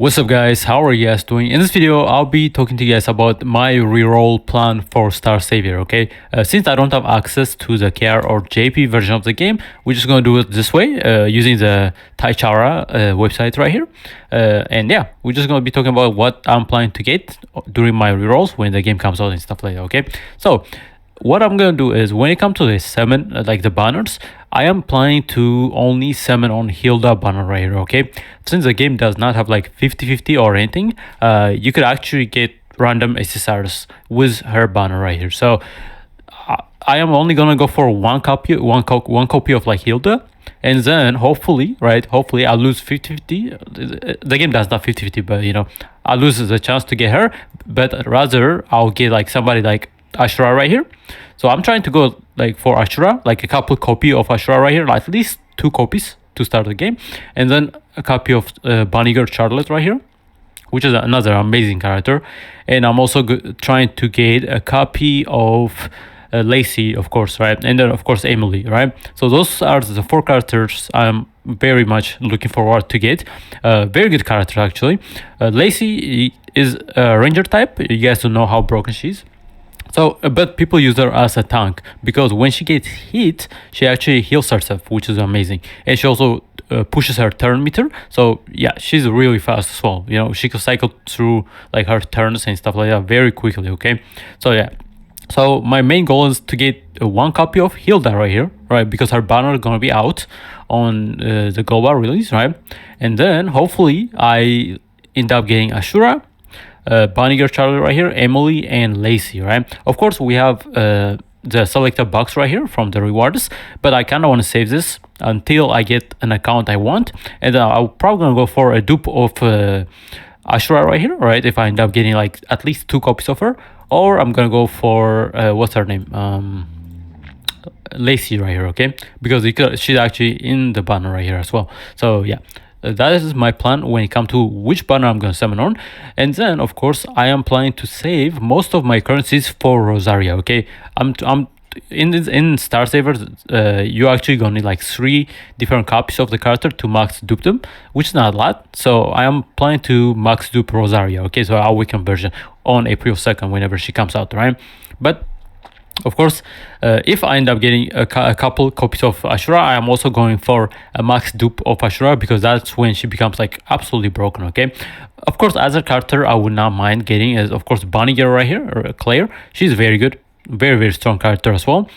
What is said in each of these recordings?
What's up guys, how are you guys doing? In this video, I'll be talking to you guys about my reroll plan for Star Savior, okay? Since I don't have access to the KR or JP version of the game, we're just gonna do it this way, using the Taichara website right here. And yeah, we're just gonna be talking about what I'm planning to get during my rerolls when the game comes out and stuff like that, okay? So, what I'm gonna do is when it comes to the summon, like the banners, I am planning to only summon on Hilda banner right here, okay? Since the game does not have like 50-50 or anything, you could actually get random SSRs with her banner right here. So I am only gonna go for one copy of like Hilda, and then hopefully I'll lose 50-50. The game does not 50-50, but you know, I'll lose the chance to get her, but rather I'll get like somebody like Ashura right here. So I'm trying to go like for Ashura, like a couple copy of Ashura right here, like at least 2 copies to start the game, and then a copy of Bunny Girl Charlotte right here, which is another amazing character. And I'm also trying to get a copy of Lacey, of course, right? And then of course Emily, right? So those are the 4 characters I'm very much looking forward to get. Very good character actually. Lacey is a ranger type. You guys don't know how broken she is. So, but people use her as a tank because when she gets hit, she actually heals herself, which is amazing. And she also pushes her turn meter. So yeah, she's really fast as well. You know, she can cycle through like her turns and stuff like that very quickly. Okay, so yeah. So my main goal is to get 1 copy of Hilda right here, right? Because her banner is gonna be out on the global release, right? And then hopefully I end up getting Ashura, Bunny Girl Charlie right here, Emily, and Lacey, right? Of course, we have the selected box right here from the rewards, but I kind of want to save this until I get an account I want, and then I'll probably gonna go for a dupe of Ashura right here, right? If I end up getting like at least 2 copies of her, or I'm gonna go for what's her name? Lacey right here, okay? Because she's actually in the banner right here as well. So yeah. That is my plan when it comes to which banner I'm going to summon on. And then, of course, I am planning to save most of my currencies for Rosaria, okay? I'm in Star Saver, you actually going to need like 3 different copies of the character to max dupe them, which is not a lot. So I am planning to max dupe Rosaria, okay? So our weekend version on April 2nd, whenever she comes out, right? But of course, if I end up getting a couple copies of Ashura, I am also going for a max dupe of Ashura because that's when she becomes like absolutely broken, okay? Of course, as a character, I would not mind getting is, of course, Bunny Girl right here, or Claire. She's very good. Very, very strong character as well.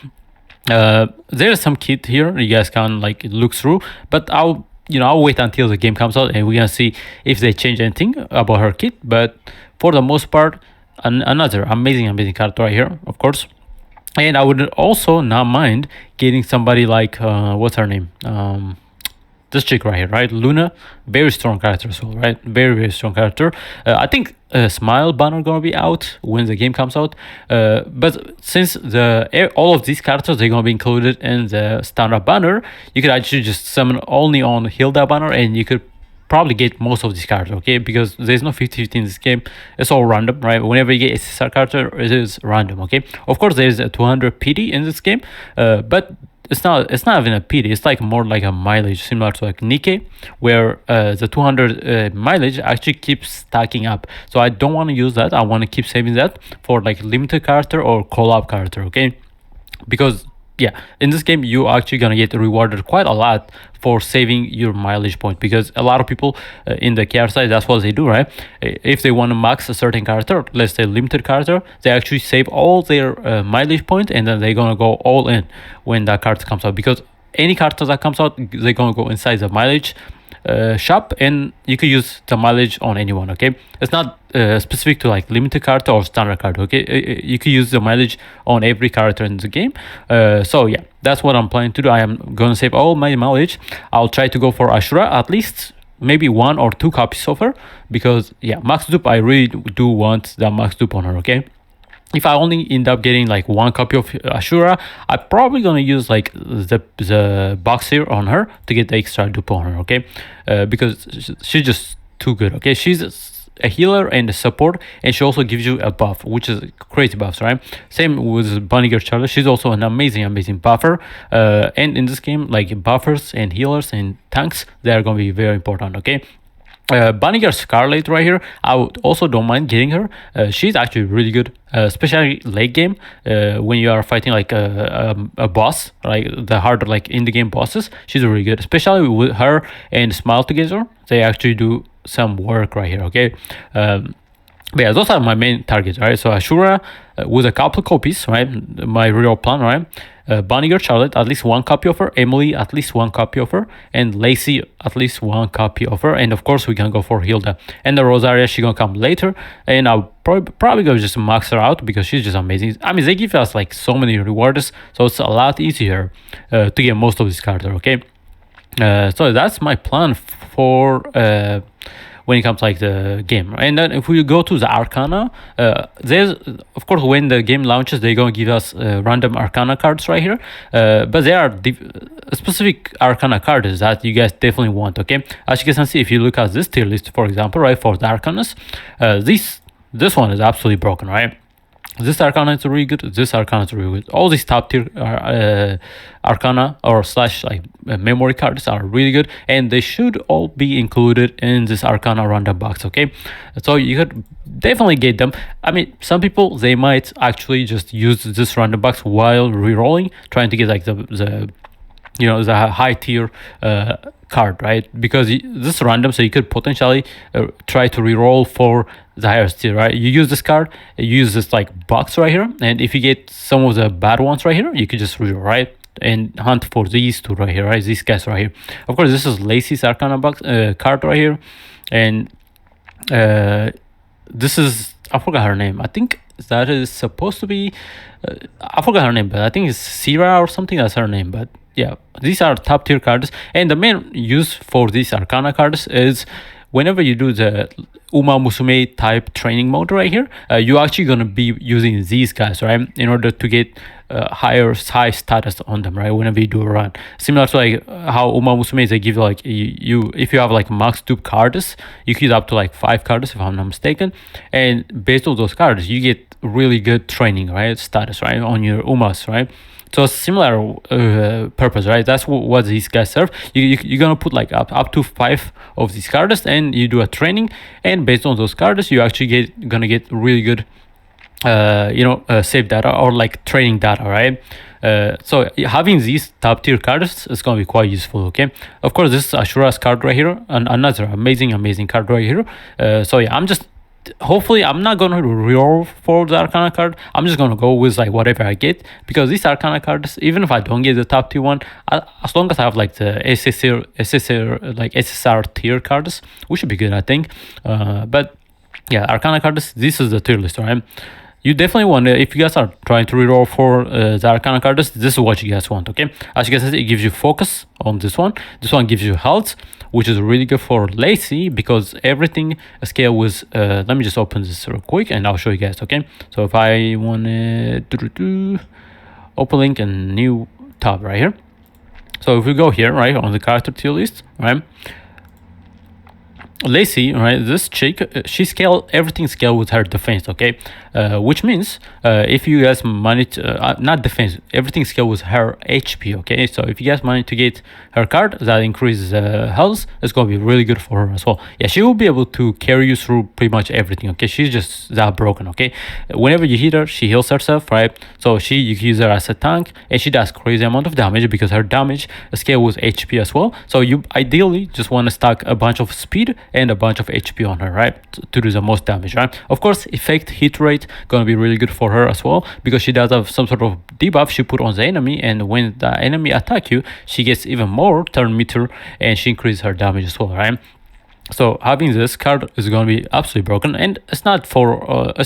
There's some kit here you guys can like look through, but I'll wait until the game comes out and we're gonna see if they change anything about her kit. But for the most part, another amazing character right here, of course. And I would also not mind getting somebody like what's her name? This chick right here, right? Luna, very strong character as well, right? Very, very strong character. I think Smile banner gonna be out when the game comes out. But since all of these characters they're gonna be included in the standard banner, you could actually just summon only on Hilda banner, and you could probably get most of these cards, okay? Because there's no 50-50 in this game. It's all random, right? Whenever you get a SSR character, it is random, okay? Of course, there's a 200 PD in this game, but it's not even a PD. It's like more like a mileage, similar to like Nikke, where the 200 mileage actually keeps stacking up. So I don't want to use that. I want to keep saving that for like limited character or collab character, okay? Because yeah, in this game you actually gonna get rewarded quite a lot for saving your mileage point, because a lot of people in the KR side, that's what they do, right? If they want to max a certain character, let's say limited character, they actually save all their mileage point, and then they're gonna go all in when that card comes out, because any character that comes out, they're gonna go inside the mileage shop, and you could use the mileage on anyone, okay? It's not specific to like limited character or standard card, okay? You could use the mileage on every character in the game. So yeah, that's what I'm planning to do. I am gonna save all my mileage. I'll try to go for Ashura, at least maybe 1 or 2 copies of her, because yeah, max dupe, I really do want that max dupe on her, okay? If I only end up getting like 1 copy of Ashura, I'm probably gonna use like the box here on her to get the extra dupe on her, okay? Because she's just too good, okay? She's a healer and a support, and she also gives you a buff, which is crazy buffs, right? Same with Bunny Girl Charlotte. She's also an amazing buffer. And in this game, like buffers and healers and tanks, they are gonna be very important, okay? Banniger Scarlet right here, I would also don't mind getting her. She's actually really good, especially late game when you are fighting like a boss, like the harder like in the game bosses. She's really good, especially with her and Smile together. They actually do some work right here. Okay. But yeah, those are my main targets, right? So Ashura with a couple copies, right? My real plan, right? Bonniger Charlotte, at least one copy of her. Emily, at least one copy of her. And Lacey, at least one copy of her. And of course, we can go for Hilda. And the Rosaria, she gonna come later. And I'll probably go just max her out because she's just amazing. I mean, they give us like so many rewards, so it's a lot easier to get most of these cards, okay? So that's my plan for when it comes like the game. And then if we go to the Arcana, there's of course when the game launches they're gonna give us random Arcana cards right here, but there are specific Arcana cards that you guys definitely want. Okay, as you can see, if you look at this tier list, for example, right, for the Arcanas, this one is absolutely broken, right? This Arcana is really good. This Arcana is really good. All these top tier Arcana or slash like memory cards are really good, and they should all be included in this Arcana random box. Okay, so you could definitely get them. I mean, some people they might actually just use this random box while re-rolling, trying to get like the the high tier card, right? Because this is random, so you could potentially try to re-roll for the highest tier, right? You use this card, you use this like box right here, and if you get some of the bad ones right here, you could just re-roll, right? And hunt for these two right here, right? These guys right here. Of course, this is Lacey's Arcana box card right here, and this is, I forgot her name. I think that is supposed to be I forgot her name, but I think it's Sierra or something. That's her name, but yeah, these are top tier cards, and the main use for these Arcana cards is whenever you do the Uma Musume type training mode right here, you're actually going to be using these guys, right, in order to get high status on them, right, whenever you do a run. Similar to like how Uma Musume, they give like you if you have like max dupe cards, you can use up to like 5 cards if I'm not mistaken, and based on those cards you get really good training, right, status, right, on your Umas, right. So similar purpose, right? That's what these guys serve. You're gonna put like up to 5 of these cards, and you do a training, and based on those cards, you actually gonna get really good, save data or like training data, right? So having these top tier cards is gonna be quite useful. Okay, of course this is Ashura's card right here, and another amazing card right here. So yeah, hopefully I'm not gonna reroll for the Arcana card. I'm just gonna go with like whatever I get, because these Arcana cards, even if I don't get the top tier one, as long as I have like the SSR tier cards, we should be good, I think. But yeah, Arcana cards, this is the tier list, right? You definitely want to, if you guys are trying to reroll for the Arcana cards, this is what you guys want, okay? As you guys see, it gives you focus on this one. This one gives you health, which is really good for Lacey, because everything scale with, let me just open this real quick and I'll show you guys, okay? So if I want to open link and new tab right here. So if we go here, right, on the character tier list, right? Lacey, right, this chick, she everything scale with her defense, okay? Which means if you guys manage, not defense, everything scale with her HP, okay? So if you guys manage to get her card that increases health, it's gonna be really good for her as well. Yeah, she will be able to carry you through pretty much everything, okay? She's just that broken, okay? Whenever you hit her, she heals herself, right? So you can use her as a tank, and she does crazy amount of damage because her damage scale with HP as well. So you ideally just want to stack a bunch of speed and a bunch of HP on her, right, to do the most damage, right? Of course, effect hit rate gonna be really good for her as well, because she does have some sort of debuff she put on the enemy, and when the enemy attack you, she gets even more turn meter, and she increases her damage as well, right? So having this card is going to be absolutely broken, and it's not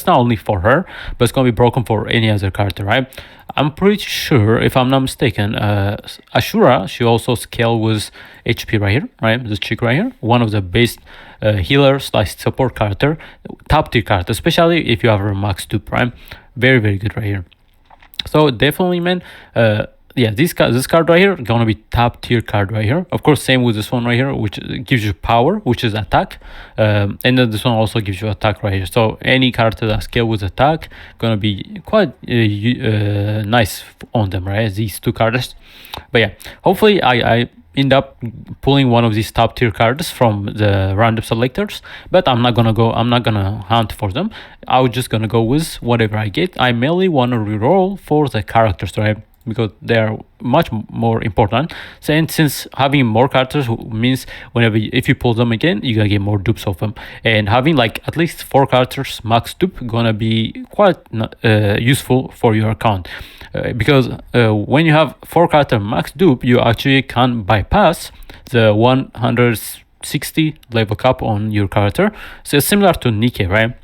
only for her, but it's going to be broken for any other character, right? I'm pretty sure, if I'm not mistaken, Ashura, she also scale with HP right here, right? This chick right here, one of the best healer / support character, top tier character, especially if you have a max dupe, right? Very good right here. So definitely, man, yeah, this card right here gonna be top tier card right here. Of course, same with this one right here, which gives you power, which is attack, and then this one also gives you attack right here. So any character that scale with attack gonna be quite nice on them, right? These two cards. But yeah, hopefully end up pulling one of these top tier cards from the random selectors, but I'm not gonna hunt for them. I'm just gonna go with whatever I get. I mainly want to reroll for the characters, right? Because they are much more important. So, and since having more characters means if you pull them again, you're gonna get more dupes of them. And having like at least 4 characters max dupe gonna be quite useful for your account. Because when you have 4 character max dupe, you actually can bypass the 160 level cap on your character. So it's similar to Nike, right?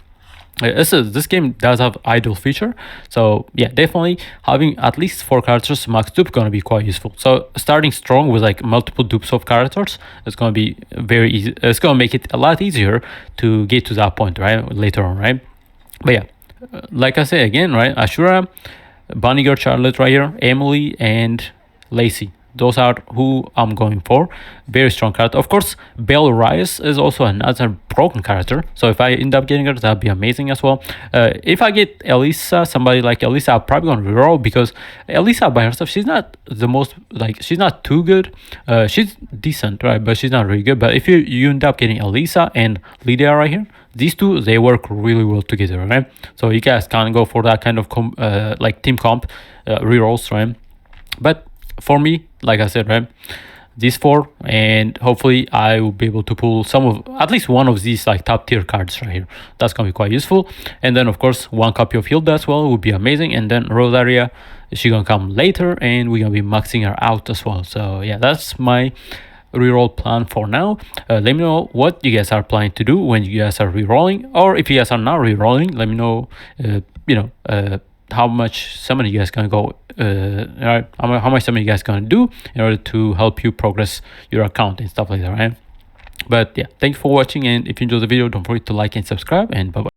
This game does have idle feature, so yeah, definitely having at least 4 characters max dupe gonna be quite useful. So starting strong with like multiple dupes of characters, it's gonna be very easy. It's gonna make it a lot easier to get to that point, right, later on, right? But yeah, like I say again, right, Ashura, Bunny Girl Charlotte right here, Emily, and Lacey. Those are who I'm going for. Very strong character. Of course, Belle Rice is also another broken character. So if I end up getting her, that'd be amazing as well. If I get Elisa, somebody like Elisa, I'm probably gonna reroll because Elisa by herself, she's not the most she's not too good. She's decent, right? But she's not really good. But if you end up getting Elisa and Lydia right here, these two, they work really well together, right? So you guys can go for that kind of team comp rerolls, right? But for me, like I said, right, these 4, and hopefully I will be able to pull at least one of these like top tier cards right here. That's gonna be quite useful. And then of course 1 copy of Hilda as well would be amazing. And then Rosaria, she's gonna come later, and we're gonna be maxing her out as well. So yeah, that's my reroll plan for now. Let me know what you guys are planning to do when you guys are rerolling, or if you guys are not rerolling, let me know. How much summon you guys gonna go, right? How much summon you guys gonna do in order to help you progress your account and stuff like that, right? But yeah, thank you for watching, and if you enjoyed the video, don't forget to like and subscribe, and bye bye.